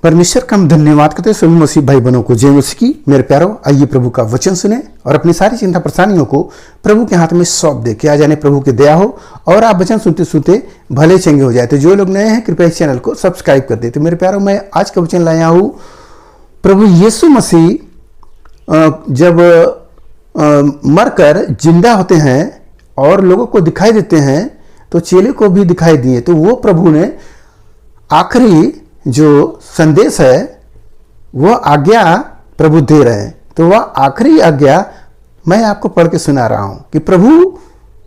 परमेश्वर का हम धन्यवाद करते हैं सभी मसीह भाई बहनों को। जय मसीह की। मेरे प्यारो, आइए प्रभु का वचन सुने और अपनी सारी चिंता परेशानियों को प्रभु के हाथ में सौंप दे। क्या जाने प्रभु की दया हो और आप वचन सुनते सुनते भले चंगे हो जाए। तो जो लोग नए हैं कृपया इस चैनल को सब्सक्राइब कर दे। तो मेरे प्यारो, मैं आज का वचन लाया हूँ। प्रभु यीशु मसीह जब मरकर जिंदा होते हैं और लोगों को दिखाई देते हैं तो चेले को भी दिखाई दिए। तो वो प्रभु ने आखिरी जो संदेश है वह आज्ञा प्रभु दे रहे हैं। तो वह आखिरी आज्ञा मैं आपको पढ़ के सुना रहा हूं कि प्रभु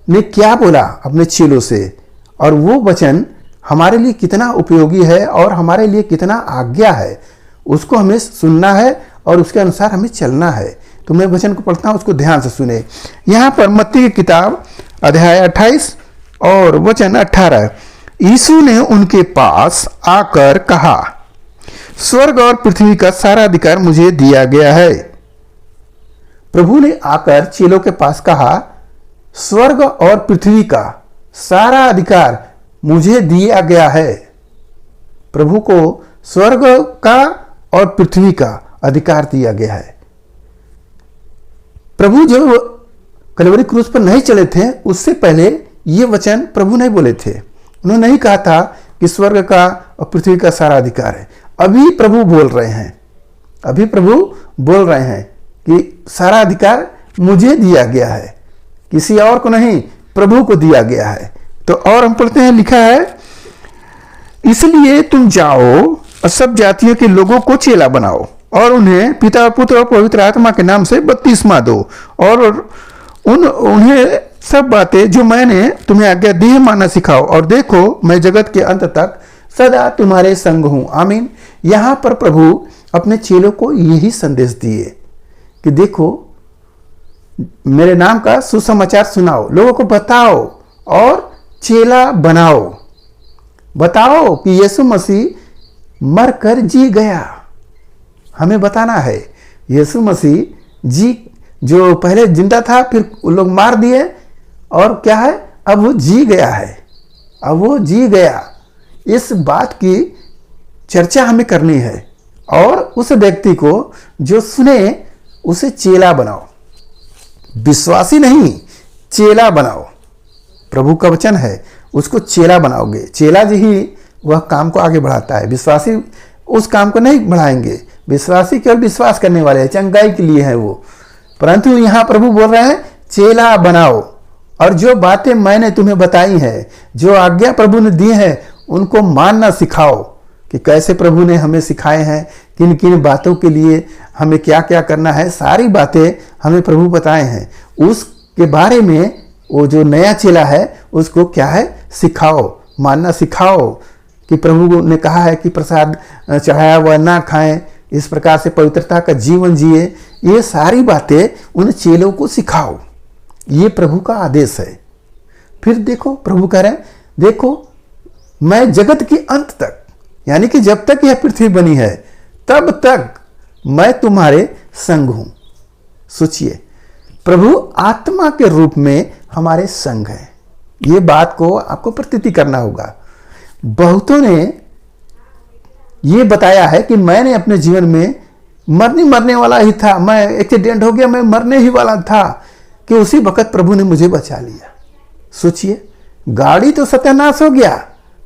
ने क्या बोला अपने चेलों से, और वो वचन हमारे लिए कितना उपयोगी है और हमारे लिए कितना आज्ञा है, उसको हमें सुनना है और उसके अनुसार हमें चलना है। तो मैं वचन को पढ़ता हूं, उसको ध्यान से सुने। यहां पर मत्ती की किताब अध्याय 28 और वचन 18। यीशु ने उनके पास आकर कहा, स्वर्ग और पृथ्वी का सारा अधिकार मुझे दिया गया है। प्रभु ने आकर चेलों के पास कहा, स्वर्ग और पृथ्वी का सारा अधिकार मुझे दिया गया है। प्रभु को स्वर्ग का और पृथ्वी का अधिकार दिया गया है। प्रभु जब कलवरी क्रूस पर नहीं चले थे उससे पहले ये वचन प्रभु नहीं बोले थे। उन्होंने नहीं कहा था कि स्वर्ग का और पृथ्वी का सारा अधिकार है। अभी प्रभु बोल रहे हैं, अभी प्रभु बोल रहे हैं कि सारा अधिकार मुझे दिया गया है, किसी और को नहीं, प्रभु को दिया गया है। तो और हम पढ़ते हैं, लिखा है, इसलिए तुम जाओ और सब जातियों के लोगों को चेला बनाओ और उन्हें पिता, पुत्र और पवित्र आत्मा के नाम से बपतिस्मा दो और उन्हें सब बातें जो मैंने तुम्हें आज्ञा दी है मानना सिखाओ, और देखो मैं जगत के अंत तक सदा तुम्हारे संग हूं। आमीन। यहां पर प्रभु अपने चेलों को यही संदेश दिए कि देखो मेरे नाम का सुसमाचार सुनाओ, लोगों को बताओ और चेला बनाओ। बताओ कि यीशु मसीह मरकर जी गया। हमें बताना है यीशु मसीह जी, जो पहले जिंदा था फिर लोग मार दिए और क्या है, अब वो जी गया है, अब वो जी गया। इस बात की चर्चा हमें करनी है और उस व्यक्ति को जो सुने उसे चेला बनाओ, विश्वासी नहीं, चेला बनाओ। प्रभु का वचन है, उसको चेला बनाओगे। चेला जी ही वह काम को आगे बढ़ाता है, विश्वासी उस काम को नहीं बढ़ाएंगे। विश्वासी केवल विश्वास करने वाले हैं, चंगाई के लिए है वो। परंतु यहां प्रभु बोल रहे हैं चेला बनाओ, और जो बातें मैंने तुम्हें बताई हैं, जो आज्ञा प्रभु ने दी है, उनको मानना सिखाओ। कि कैसे प्रभु ने हमें सिखाए हैं, किन किन बातों के लिए हमें क्या क्या करना है, सारी बातें हमें प्रभु बताए हैं। उसके बारे में वो जो नया चेला है उसको क्या है, सिखाओ, मानना सिखाओ। कि प्रभु ने कहा है कि प्रसाद चढ़ाया हुआ ना खाएं, इस प्रकार से पवित्रता का जीवन जिए। ये सारी बातें उन चेलों को सिखाओ, ये प्रभु का आदेश है। फिर देखो प्रभु कह रहे हैं, देखो मैं जगत के अंत तक, यानी कि जब तक यह पृथ्वी बनी है तब तक मैं तुम्हारे संग हूं। सोचिए, प्रभु आत्मा के रूप में हमारे संग है। ये बात को आपको प्रतीति करना होगा। बहुतों ने ये बताया है कि मैंने अपने जीवन में मरने वाला ही था, मैं एक्सीडेंट हो गया, मैं मरने ही वाला था, कि उसी वक्त प्रभु ने मुझे बचा लिया। सोचिए, गाड़ी तो सत्यानाश हो गया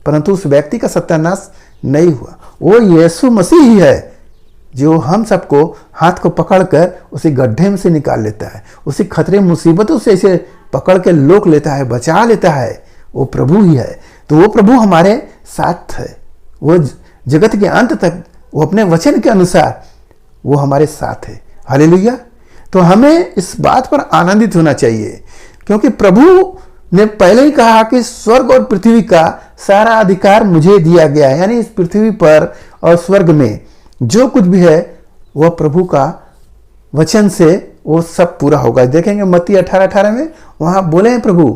परंतु उस व्यक्ति का सत्यानाश नहीं हुआ। वो यीशु मसीह ही है जो हम सबको हाथ को पकड़कर उसी गड्ढे में से निकाल लेता है, उसी खतरे मुसीबतों से इसे पकड़ के लोक लेता है, बचा लेता है। वो प्रभु ही है। तो वो प्रभु हमारे साथ है, वो जगत के अंत तक, वो अपने वचन के अनुसार वो हमारे साथ है। हालेलुया। तो हमें इस बात पर आनंदित होना चाहिए, क्योंकि प्रभु ने पहले ही कहा कि स्वर्ग और पृथ्वी का सारा अधिकार मुझे दिया गया है। यानी इस पृथ्वी पर और स्वर्ग में जो कुछ भी है वह प्रभु का वचन से वो सब पूरा होगा। देखेंगे मत्ती 18:18 में, वहां बोले हैं प्रभु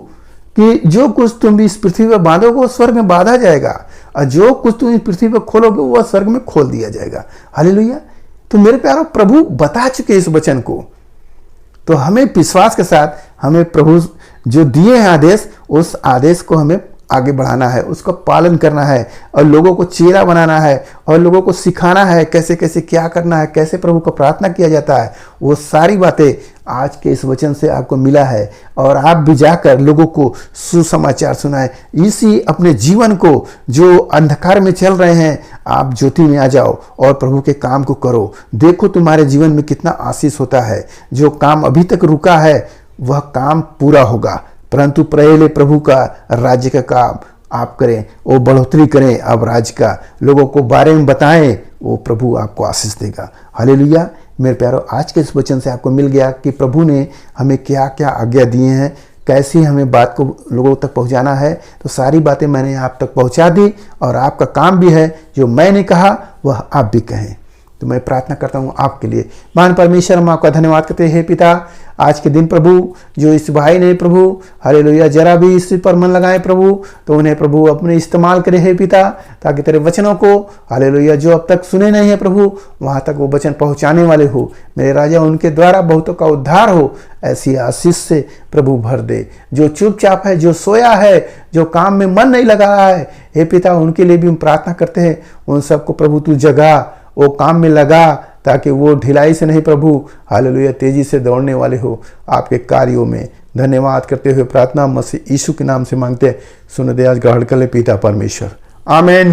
कि जो कुछ तुम इस पृथ्वी पर बांधोगे वो स्वर्ग में बांधा जाएगा, और जो कुछ तुम इस पृथ्वी पर खोलोगे वो स्वर्ग में खोल दिया जाएगा। हालेलुया। तो मेरे प्यारों, प्रभु बता चुके इस वचन को, तो हमें विश्वास के साथ हमें प्रभु जो दिए हैं आदेश, उस आदेश को हमें आगे बढ़ाना है, उसका पालन करना है और लोगों को चेला बनाना है और लोगों को सिखाना है कैसे कैसे क्या करना है, कैसे प्रभु को प्रार्थना किया जाता है। वो सारी बातें आज के इस वचन से आपको मिला है और आप भी जाकर लोगों को सुसमाचार सुनाए। इसी अपने जीवन को, जो अंधकार में चल रहे हैं, आप ज्योति में आ जाओ और प्रभु के काम को करो। देखो तुम्हारे जीवन में कितना आशीष होता है। जो काम अभी तक रुका है वह काम पूरा होगा, परंतु पहले प्रभु का राज्य का काम आप करें, वो बढ़ोतरी करें। अब राज्य का लोगों को बारे में बताएं, वो प्रभु आपको आशीष देगा। हालेलुया। मेरे प्यारो, आज के इस वचन से आपको मिल गया कि प्रभु ने हमें क्या क्या आज्ञा दिए हैं, कैसे हमें बात को लोगों तक पहुंचाना है। तो सारी बातें मैंने आप तक पहुंचा दी और आपका काम भी है जो मैंने कहा वह आप भी कहें। तो मैं प्रार्थना करता हूँ आपके लिए। महान परमेश्वर, हम आपका धन्यवाद करते हैं पिता, आज के दिन प्रभु जो इस भाई ने प्रभु हालेलुया जरा भी इस पर मन लगाए प्रभु, तो उन्हें प्रभु अपने इस्तेमाल करे है पिता, ताकि तेरे वचनों को हालेलुया जो अब तक सुने नहीं है प्रभु, वहाँ तक वो वचन पहुँचाने वाले हो। मेरे राजा, उनके द्वारा बहुतों का उद्धार हो, ऐसी आशीष से प्रभु भर दे। जो चुपचाप है, जो सोया है, जो काम में मन नहीं लगा रहा है, हे पिता, उनके लिए भी हम प्रार्थना करते हैं। उन सबको प्रभु तू जगा, वो काम में लगा, ताकि वो ढिलाई से नहीं प्रभु हालेलुया तेजी से दौड़ने वाले हो आपके कार्यों में। धन्यवाद करते हुए प्रार्थना मसीह यीशु के नाम से मांगते, सुन दे आज ग्रहण कर ले पिता परमेश्वर, आमीन।